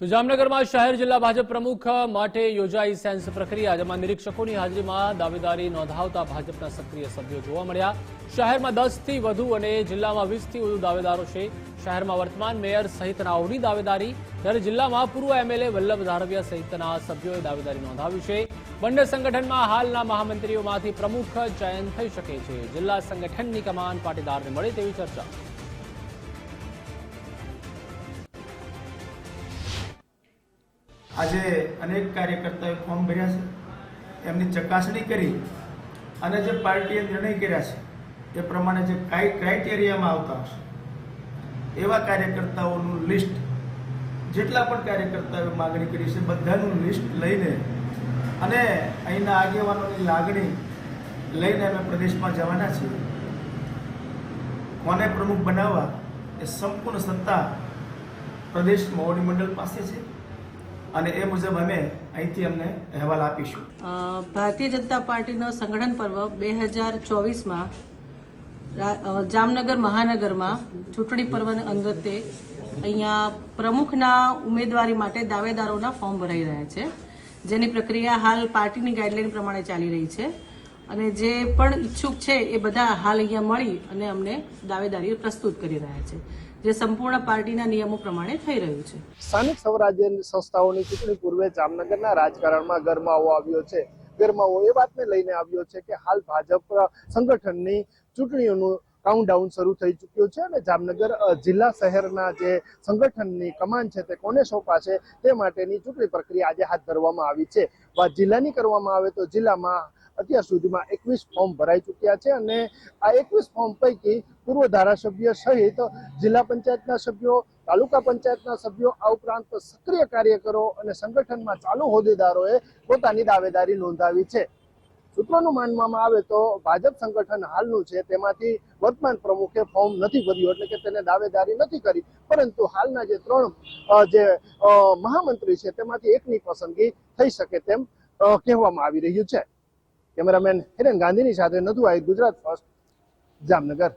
તો જામનગરમાં શહેર જિલ્લા ભાજપ પ્રમુખ માટે યોજાઈ સેન્સ પ્રક્રિયા, જેમાં નિરીક્ષકોની હાજરીમાં દાવેદારી નોંધાવતા ભાજપના સક્રિય સભ્યો જોવા મળ્યા। શહેરમાં 10 થી વધુ અને જિલ્લામાં 20 થી વધુ દાવેદારો છે। શહેરમાં વર્તમાન મેયર સહિતનાઓની દાવેદારી, જ્યારે જિલ્લામાં પૂર્વ એમએલએ વલ્લભ ધારવિયા સહિતના સભ્યોએ દાવેદારી નોંધાવી છે। બંને સંગઠનમાં હાલના મહામંત્રીઓમાંથી પ્રમુખ ચયન થઈ શકે છે। જિલ્લા સંગઠનની કમાન પાટીદારને મળે તેવી ચર્ચા। આજે अनेक कार्यकर्ताओं फॉर्म भर्या है, एमनी चकासणी करी अने जे पार्टीए निर्णय कर्या छे ए प्रमाणे जे काई क्राइटेरिया में आवता हशे एवा कार्यकर्ताओनुं लिस्ट, जेटला पण कार्यकर्ताओए मागणी करी छे बधानुं लिस्ट लईने अने अहींना आगेवानोनी लागणी लईने अमे प्रदेशमां जवाना छीए। कोने प्रमुख बनाववा ए संपूर्ण सत्ता प्रदेश मोवडी मंडल पासे छे અને એ મુજબ અમે અહીંથી અમને અહેવાલ આપીશું। ભારતીય જનતા પાર્ટીનો સંગઠન પર્વ 2024માં જામનગર મહાનગરમાં ચૂંટણી પર્વને અંગતે અહીંયા પ્રમુખના ઉમેદવારી માટે દાવેદારોના ફોર્મ ભરાઈ રહ્યા છે, જેની પ્રક્રિયા હાલ પાર્ટીની ગાઈડલાઈન પ્રમાણે ચાલી રહી છે અને જે પણ ઈચ્છુક છે એ બધા હાલ અહીંયા મળી અને અમને દાવેદારી પ્રસ્તુત કરી રહ્યા છે, જે સંપૂर्ण પાર્ટીના નિયમો પ્રમાણે થઈ રહ્યું છે। સ્થાનિક સ્વરાજ્ય સંસ્થાઓની ચૂંટણી પૂર્વે જામનગરના રાજકારણમાં ગરમાવો આવ્યો છે। ગરમાવો એ વાતને લઈને આવ્યો છે કે હાલ ભાજપ સંગઠનની ચૂંટણીઓનું કાઉન્ટડાઉન શરૂ થઈ ચૂક્યું છે અને જામનગર જિલ્લા શહેરના જે સંગઠનની કમાન છે તે કોને સોંપાશે તે માટેની ચૂંટણી પ્રક્રિયા આજે હાથ ધરવામાં આવી છે। વાત જિલ્લાની કરવામાં આવે તો જિલ્લામાં અત્યાર સુધીમાં 21 ફોર્મ ભરાઈ ચૂક્યા છે અને આ 21 ફોર્મ પૈકી પૂર્વ ધારાસભ્ય સહિત જિલ્લા પંચાયતના સભ્યો, તાલુકા પંચાયતના સભ્યો, આ ઉપરાંત સક્રિય કાર્યકરો અને સંગઠનમાં ચાલુ હોદ્દેદારોએ પોતાની દાવેદારી નોંધાવી છે। સૂત્રોનું માનવામાં આવે તો ભાજપ સંગઠન હાલનું છે તેમાંથી વર્તમાન પ્રમુખે ફોર્મ નથી ભર્યું, એટલે કે તેને દાવેદારી નથી કરી, પરંતુ હાલના જે 3 મહામંત્રી છે તેમાંથી એકની પસંદગી થઈ શકે તેમ કહેવામાં આવી રહ્યું છે। કેમેરામેન હિરેન ગાંધીની સાથે નથુ આહિર, ગુજરાત ફર્સ્ટ, જામનગર।